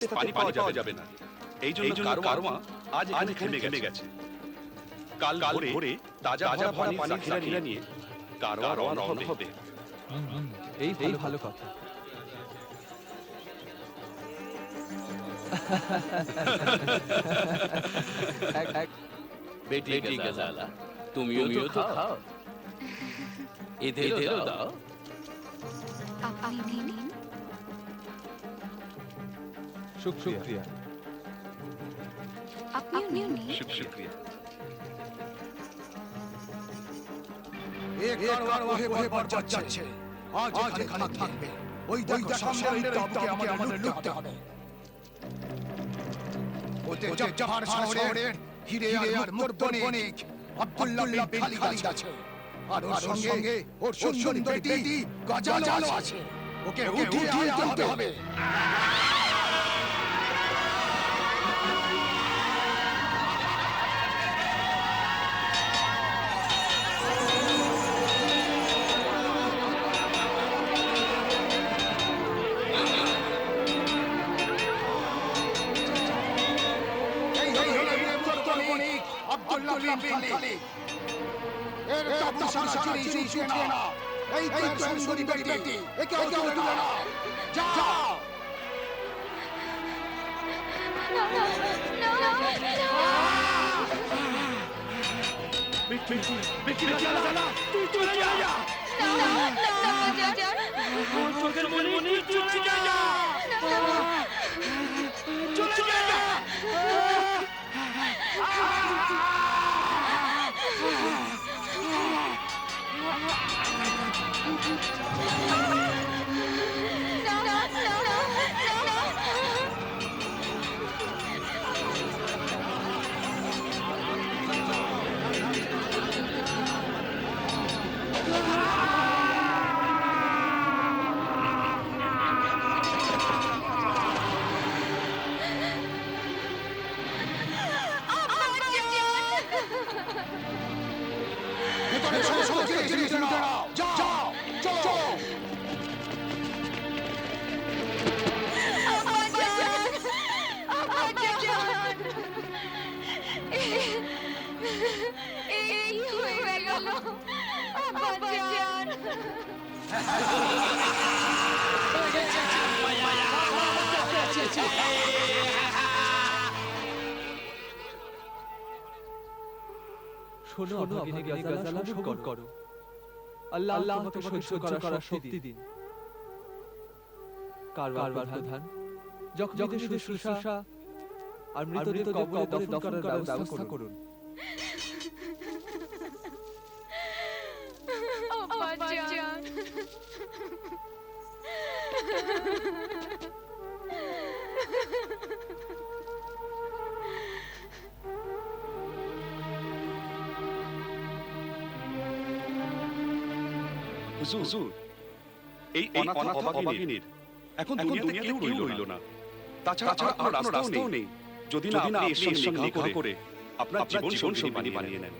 পানি পাওয়া যাবে না। এই জন্য কারওয়া আজ এখানে থেমে গেছে। কাল ভোরে তাজা ভরা পানির জাখিরা নিয়ে কারওয়া রওনা হবে। এই ভালো কথা। बेटी गजाला तुमियो तो खाओ इधर दाओ আপনি নিন। শুক্রিয়া। আপনিও নিন। শুকরিয়া। এক কারওয়া ওহে বরবাদ যাচ্ছে। আজ এখানে থাকবে। ওই দেখো সামনে টপকে আমাদের লুটতে হবে। ওতে জাহার শহরের হিরে আর মুক্তোর বণিক আব্দুল্লাহ বিন খালিদ আছে। আর ওর সঙ্গে ওর সুন্দরী বেটি গজালো আছে। ওকে উঠিয়ে আনতে হবে। আব্দুল্লাহ বিন খালিদ এর তাবু সারা চিড়িয়ে না। এই তো সুন্দরী বেটি একে তুলে না। যাও বেটি গজালা তুই চলে যা। চোখের মনি চলে যা। চলে যা। শোনো অভাগিনী গজালা সবর করো। আল্লাহ তোমাকে সহ্য করার শক্তি দিন। কারওয়ার প্রধান যখন শুশ্রূষা আর মৃতদের কবরে দফন করার ব্যবস্থা করুন। আব্বাজান হুজুর এই অনাথ অভাগিনীর এখন দুনিয়াতে কেউ রইল না। তাছাড়া আর কোনো রাস্তাও নেই। যদি না আপনি এর সঙ্গে নিকাহ করে আপনার জীবন সঙ্গী বানিয়ে নেন।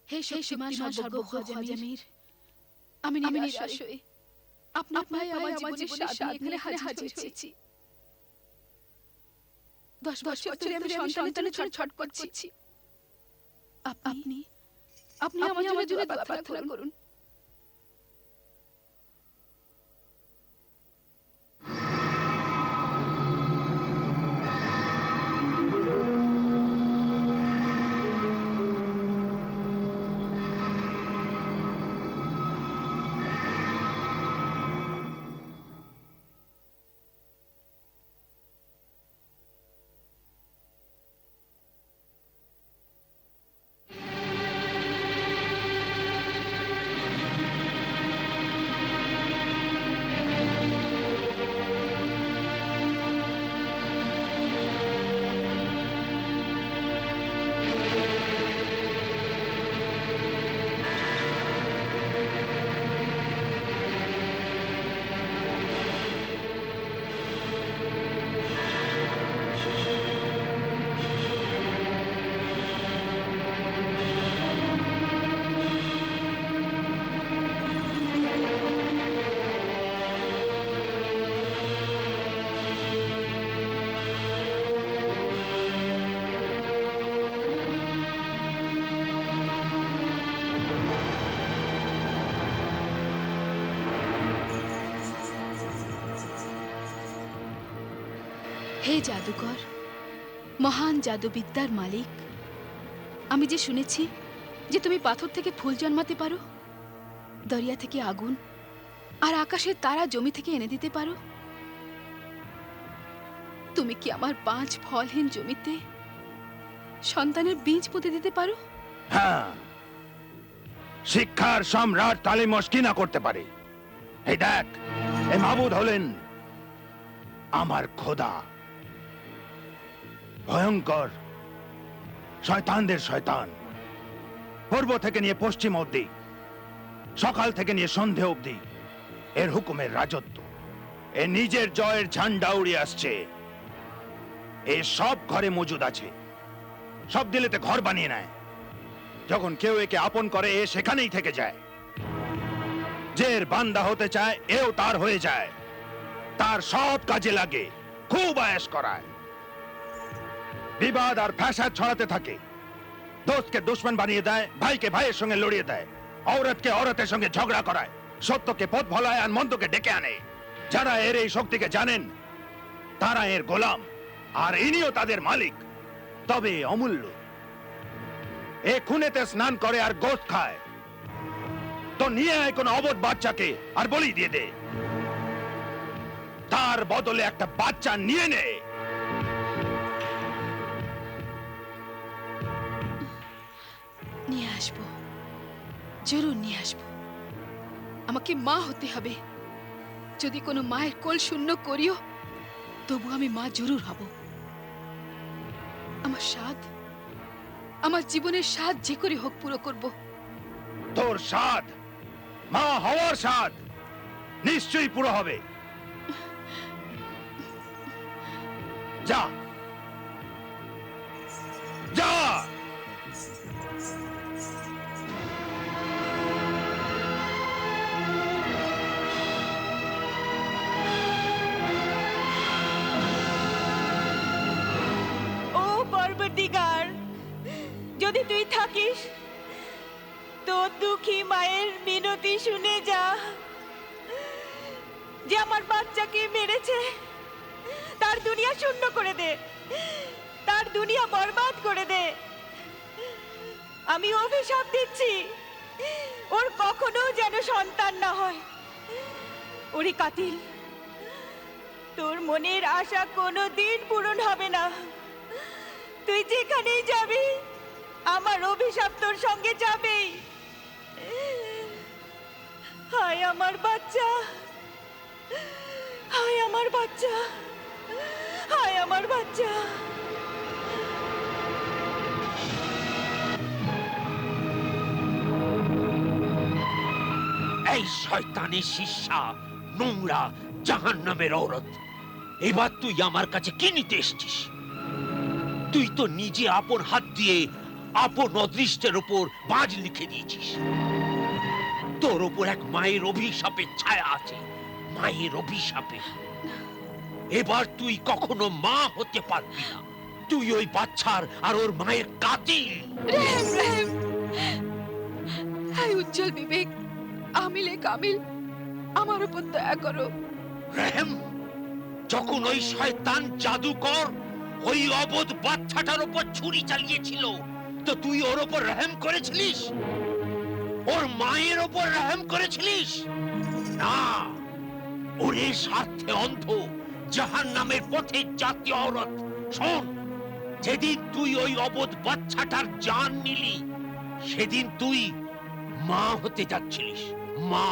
হে সীমা সর্বজ্ঞ আজমির, আমি নিরাশ হয়ে আপনার ভাই আমার জীবনের স্বাদ এখানে হাজির হয়েছি। 10 বছর ধরে আমি সন্তানের ছটফট করছি। আপনি আমার জন্য দোয়া প্রার্থনা করুন। হে জাদুকর, মহান জাদুবিদ্যার মালিক, আমি যে শুনেছি যে তুমি পাথর থেকে ফুল জন্মাতে পারো, দরিয়া থেকে আগুন আর আকাশের তারা জমি থেকে এনে দিতে পারো। তুমি কি আমার 5 ফলহীন জমিতে সন্তানের বীজ পুঁতে দিতে পারো? হ্যাঁ, শিক্ষার সম্রাট তালিমস কি না করতে পারে। এই দেখ, এই মাবুদ হলেন আমার খোদা, ভয়ঙ্কর শয়তানদের শয়তান। পূর্ব থেকে নিয়ে পশ্চিম অবধি, সকাল থেকে নিয়ে সন্ধে অবধি এর হুকুমের রাজত্ব। এ নিজের জয়ের ঝান্ডা উড়িয়ে আসছে। এ সব ঘরে মজুদ আছে, সব দিলেতে ঘর বানিয়ে নেয়। যখন কেউ একে আপন করে, এ সেখানেই থেকে যায়। যে এর বান্দা হতে চায়, এও তার হয়ে যায়। তার সব কাজে লাগে, খুব আয়েশ করায়। বিবাদ আর ফ্যাসাদ ছড়াতে থাকে। দোস্তকে দুশ্মন বানিয়ে দেয়, ভাইকে ভাইয়ের সঙ্গে লড়িয়ে দেয়, औरतকে औरतेর সঙ্গে ঝগড়া করায়, সত্যকে পথ ভোলায় আর মন্দকে ডেকে আনে। যারা এর এই শক্তিকে জানেন, তারা এর গোলাম, আর ইনিও তাদের মালিক। তবে অমূল্য। এ খুনেতে স্নান করে আর গোশত খায়। তো নিয়ে আয় কোন অবধ বাচ্চাকে আর বলি দিয়ে দে। তার বদলে একটা বাচ্চা নিয়ে নে। নিয়ে আসবো, জরুর নিয়ে আসবো। আমাকে মা হতে হবে। যদি কোনো মায়ের কোল শূন্য করিও, তবু আমি মা জরুর হব। আমার স্বাদ, আমার জীবনের স্বাদ যে করে হোক পুরো করব। তোর স্বাদ, মা হওয়ার স্বাদ নিশ্চয়ই পুরো হবে। যা যা। ও পরবর্তীকার, যদি তুই থাকিস তো দুঃখী মায়ের মিনতি শুনে যা, যে আমার বাচ্চাকে মেরেছে তার দুনিয়া শূন্য করে দে, তার দুনিয়া বরবাদ করে দে। আমি অভিশাপ দিচ্ছি, ওর কখনো যেন সন্তান না হয়। ওরে কাতিল, তোর মনের আশা কোনোদিন পূরণ হবে না। তুই যেখানেই যাবি, আমার অভিশাপ তোর সঙ্গে যাবেই। হায় আমার বাচ্চা, হায় আমার বাচ্চা, হায় আমার বাচ্চা। এই শয়তানি শিষ্যা, নোংরা জাহান্নামের ঔরত, এবার তুই আমার কাছে কি নিতে এসেছিস? তুই তো নিজে আপন হাত দিয়ে আপন অদৃষ্টের উপর বাজ লিখে দিয়েছিস। তোর উপর এক মায়ের অভিশাপের ছায়া আছে, মায়ের অভিশাপে। এবার তুই কখনো মা হতে পারবি না। তুই ওই বাচ্চার আর ওর মায়ের কাতিল। রেহেম, রেহেম। হায় উজ্জ্বল বিবেক, আমিলে কামিল, আমার উপর দয়া করো। রেহেম, যখন ওই শয়তান জাদুকর ওই অবধ বাচ্চাটার উপর ছুরি চালিয়েছিল, তো তুই ওর উপর রহম করেছিলিস? ওর মায়ের উপর রহম করেছিলিস? না, ওরে স্বার্থে অন্ধ জাহান্নামের পথে জাতীয় ঔরত। শোন, যেদিন তুই ওই অবধ বাচ্চাটার জান নিলি, সেদিন তুই মা হতে যাচ্ছিলিস। মা।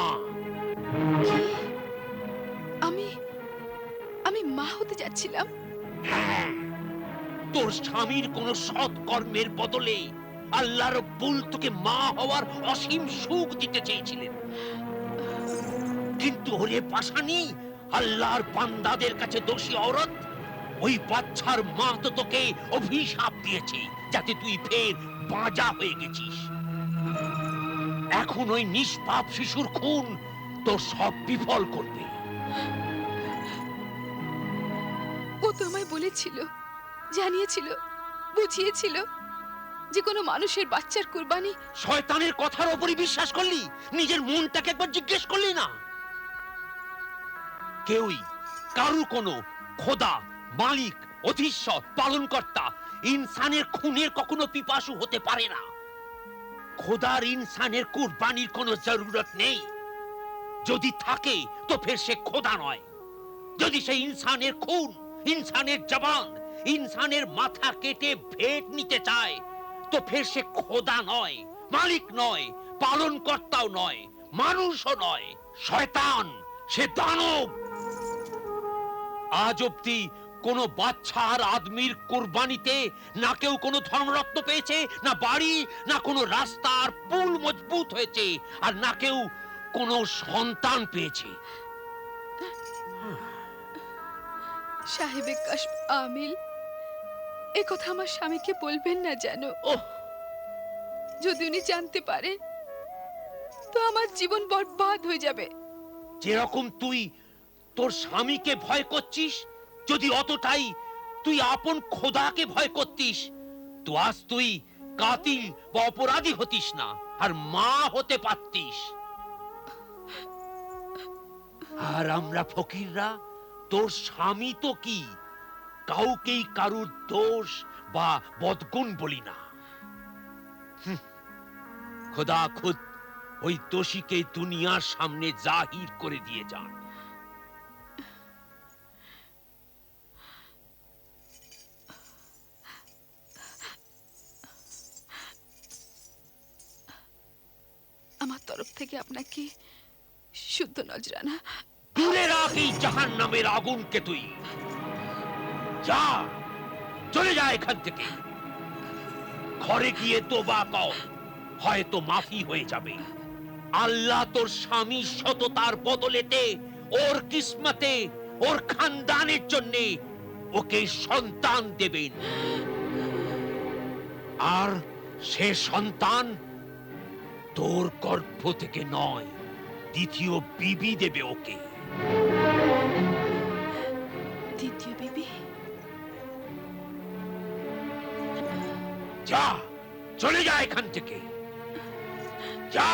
আমি মা হতে যাচ্ছিলাম? হ্যাঁ, তোর স্বামীর কোন সৎ কর্মের বদলে আল্লাহ রব্বুল তোকে মা হওয়ার অসীম সুখ দিতে চেয়েছিলেন। কিন্তু ওরে পাশানি, আল্লাহর বান্দাদের কাছে দোষী ঔরত, ওই বাচ্চার মা তো তোকে অভিশাপ দিয়েছে, যাতে তুই ফের বাঁজা হয়ে গেছিস। এখন ওই নিষ্পাপ শিশুর খুন তোর সব বিফল করবে। ও তো আমায় বলেছিল, জানিয়েছিল, বুঝিয়েছিল যে কোনো মানুষের বাচ্চার কুরবানি। শয়তানের কথার উপরই বিশ্বাস করলি? নিজের মনটাকে একবার জিজ্ঞেস করলি না? কেউই কারু কোনো খোদা মালিক, অধীশ্বর, পালনকর্তা ইনসানের খুনের কখনো পিপাসু হতে পারে না। খোদার ইনসানের কুরবানির কোনো জরুরত নেই। যদি থাকে তো ফের সে খোদা নয়। যদি সে ইনসানের খুন, ইনসানের জবান, ইনসানের মাথা কেটে ভেট নিতে চায় তো ফের সে খোদা নয়, মালিক নয়, পালনকর্তাও নয়, মানুষও নয়, শয়তান, সে দানব। আজ অব্দি কোন বাচ্চা আর আদমির কুরবানিতে না কেউ কোনো ধর্মরত্ন পেয়েছে, না বাড়ি, না কোনো রাস্তা আর পুল মজবুত হয়েছে, আর না কেউ কোনো সন্তান পেয়েছে। সাহেবে কাশফ আমিল, এ কথা আমার স্বামীকে বলবেন না জানো। ওহ, যদি উনি জানতে পারেন তো আমার জীবন বরবাদ হয়ে যাবে। যেরকম তুই তোর স্বামীকে ভয় করছিস, যদি অতটাই তুই আপন খোদাকে ভয় করতিস তো আজ তুই কাতিল বা অপরাধী হতিস না, আর মা হতে পারতিস। আর আমরা ফকিররা তোর স্বামী তো কি কাউকেই কারুর দোষ বা বদগুণ বলি না। খোদা খুদ ওই দোষীকে দুনিয়ার সামনে জাহির করে দিয়ে যান। আমার তরফ থেকে আপনাকে শুদ্ধ নজরানা। দূরে রাখ এই জাহান্নামের আগুনকে। তুই যা, চলে যা এখান থেকে। ঘরে গিয়ে তোবা কর, হয়তো মাফি হয়ে যাবে। আল্লাহ তোর স্বামী সততার বদলেতে ওর কিসমতে, ওর খানদানের জন্য ওকে সন্তান দেবেন। আর সে সন্তান তোর গর্ভ থেকে নয়, দ্বিতীয় বিবি দেবে ওকে। দ্বিতীয় বিবি? যা, চলে যা এখান থেকে, যা।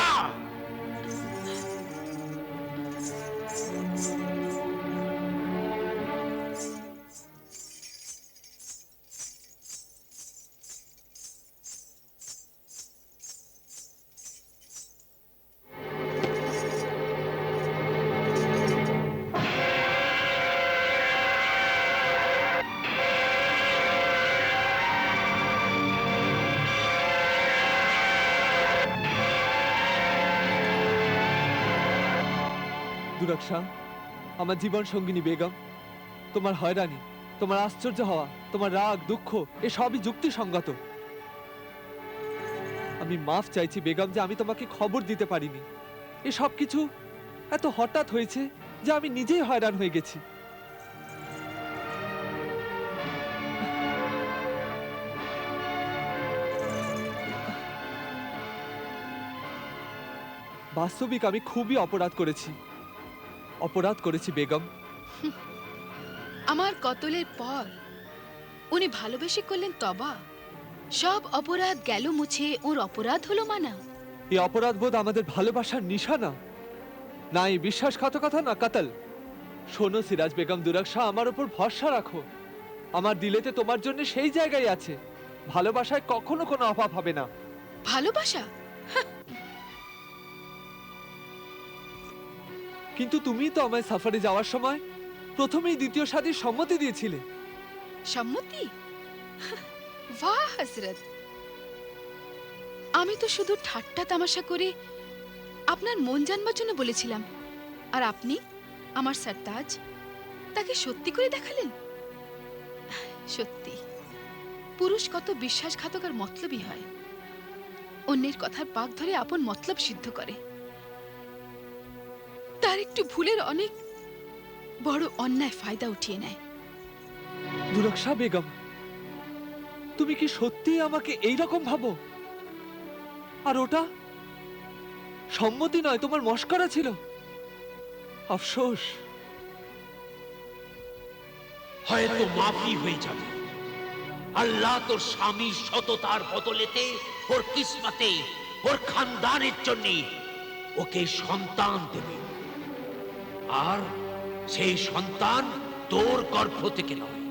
দুরাকশা, আমার জীবন সঙ্গিনী বেগম, তোমার হয়রানি, তোমার আশ্চর্য হওয়া, তোমার রাগ দুঃখ এসবই যুক্তিসঙ্গত। আমি মাফ চাইছি বেগম যে আমি তোমাকে খবর দিতে পারিনি। এসব কিছু এত হঠাৎ হয়েছে যে আমি নিজেই হয়রান হয়ে গেছি। বাস্তবিক আমি খুবই অপরাধ করেছি বেগম। আমার কতলের পর উনি ভালোবেসে করলেন তবা। সব অপরাধ গেল মুছে, ওর অপরাধ হলো মানা। এই অপরাধ বোধ আমাদের ভালোবাসার নিশানা, না এই বিশ্বাসঘাতকতা, না কাতল। শোনো সিরাজ বেগম দুরাকশা, আমার উপর ভরসা রাখো। আমার দিলেতে তোমার জন্য সেই জায়গায় আছে। ভালোবাসায় কখনো কোনো অভাব হবে না। ভালোবাসা? কিন্তু তুমি তো আমায় সফরে যাওয়ার সময় প্রথমেই দ্বিতীয় শাদীর সম্মতি দিয়েছিলে। সম্মতি? বাহ হযরত, আমি তো শুধু ঠাট্টা তামাশা করে আপনার মন জানবার জন্য বলেছিলাম, আর আপনি আমার সরতাজ তাকে সত্যি করে দেখালেন। সত্যি পুরুষ কত বিশ্বাসঘাতক আর মতলবী হয়। অন্যের কথার পাক ধরে আপন মতলব সিদ্ধ করে। তার একটু ভুলের অনেক বড় অন্যায় ফায়দা উঠিয়ে নেয়। দুরাকশা বেগম, তুমি কি সত্যিই আমাকে এইরকম ভাবো? আর ওটা সম্মতি নয়, তোমার মশকরা ছিল। আফসোস। হয়তো মাফি হয়ে যাবে। আল্লাহ তোর স্বামী সততার বদলেতে ওর কিসমতে, ওর খানদানের জন্য ওকে সন্তান দেবে। আর সেই সন্তান তোর গর্ভ থেকে নয়,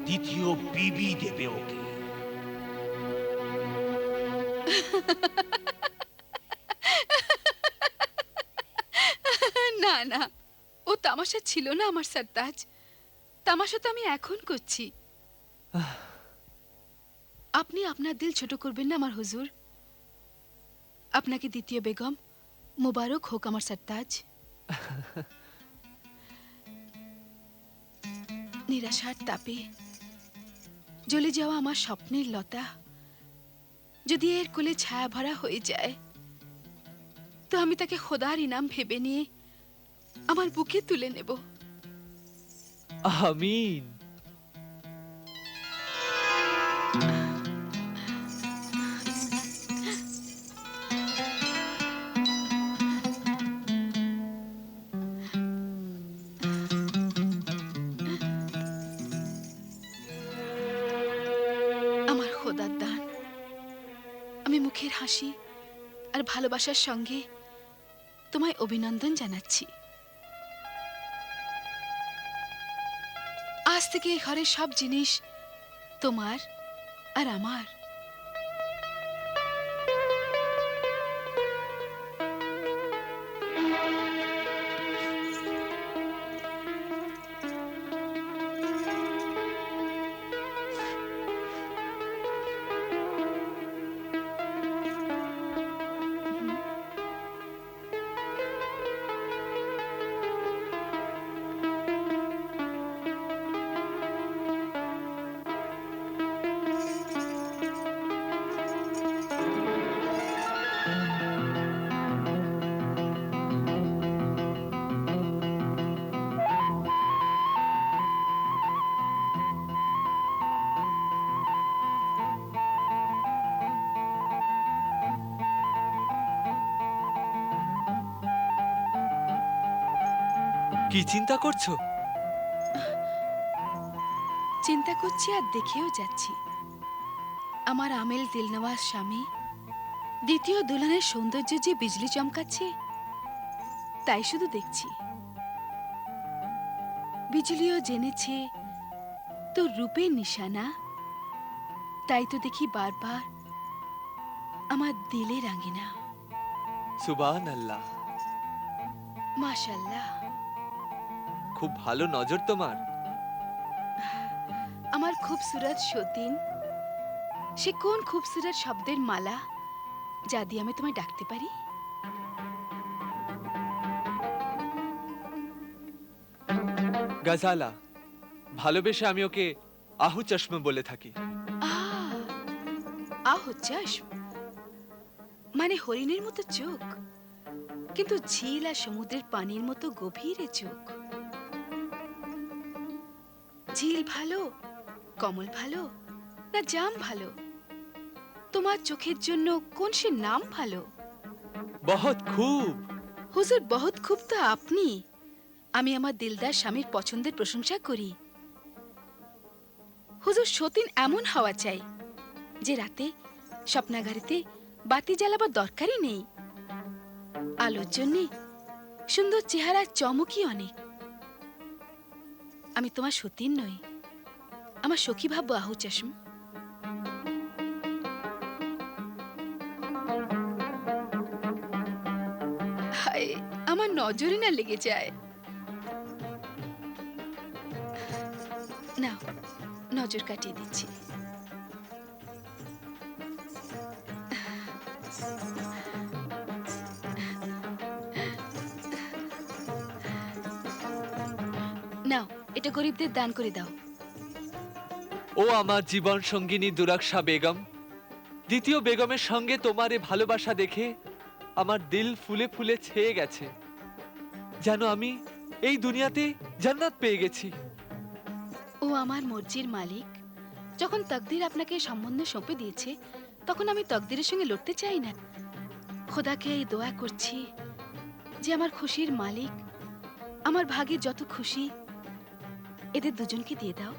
দ্বিতীয় বিবি দেবে ওকে। না না, ও তামাশা ছিল না আমার সরতাজ। তামাশা তো আমি এখন করছি। আপনি আপনার দিল ছোট করবেন না আমার হুজুর। আপনাকে দ্বিতীয় বেগম মোবারক হোক আমার সরতাজ। নিরাশার তাপে জ্বলে যাওয়া আমার স্বপ্নের লতা যদি এর কোলে ছায়া ভরা হয়ে যায়, তো আমি তাকে খোদার ইনাম ভেবে নিয়ে আমার বুকে তুলে নেব। আমিন। আমার খোদার দান, আমি মুখের হাসি আর ভালোবাসার সঙ্গে তোমায় অভিনন্দন জানাচ্ছি। আজ থেকে এই ঘরের সব জিনিস তোমার আর আমার। কি চিন্তা করছো? চিন্তা করছি আর দেখেও যাচ্ছি। আমার আমেল দিলনওয়াজ স্বামী দ্বিতীয় দুলহানের সৌন্দর্য যে বিজলি চমকাচ্ছে, তাই শুধু দেখছি। বিজলিও জেনেছে তোর রূপের নিশানা, তাই তো দেখি বারবার আমার দিলের আঙিনা। সুবহানাল্লাহ। মাশাআল্লাহ। খুব ভালো নজর তোমার। আমার খুবসুরত সতীন, সে কোন খুবসুরত শব্দের মালা যা দিয়ে আমি তোমায় ডাকতে পারি? গাজালা, ভালোবেসে আমি ওকে আহু চশমা বলে থাকি। আহো চশম মানে হরিণের মতো চোখ, কিন্তু ঝিল আর সমুদ্রের পানির মতো গভীরে চোখ। ঝিল ভালো, কমল ভালো, না জাম ভালো? তোমার চোখের জন্য কোন সে নাম ভালো? বহুত খুব। হুজুর, বহুত খুব তো আপনি। আমি আমার দিলদার স্বামীর পছন্দের প্রশংসা করি। হুজুর, সতীন এমন হওয়া চাই যে রাতে স্বপ্নাগারিতে বাতি জ্বালাবার দরকারই নেই। আলোর জন্যে সুন্দর চেহারার চমকই অনেক। আমি তোমার সতীন নই, আমার সখী ভাববো আহু চশম। হায়, আমার নজরে না লেগে যায়। না, নজর কাটিয়ে দিচ্ছি। নাও, এটা গরিবদের দান করে দাও। ও আমার জীবন সঙ্গিনী দুরাকশা বেগম, দ্বিতীয় বেগমের সঙ্গে তোমার এ ভালোবাসা দেখে আমার দিল ফুলে ফুলে ছেয়ে গেছে। যেন আমি এই দুনিয়াতে জান্নাত পেয়ে গেছি। ও আমার মর্জির মালিক। যখন তকদির আপনাকে সম্বন্ধ সঁপে দিয়েছে, তখন আমি তকদিরের সঙ্গে লড়তে চাই না। খোদাকে এই দোয়া করছি যে আমার খুশির মালিক, আমার ভাগে যত খুশি এদের দুজনকে দিয়ে দাও।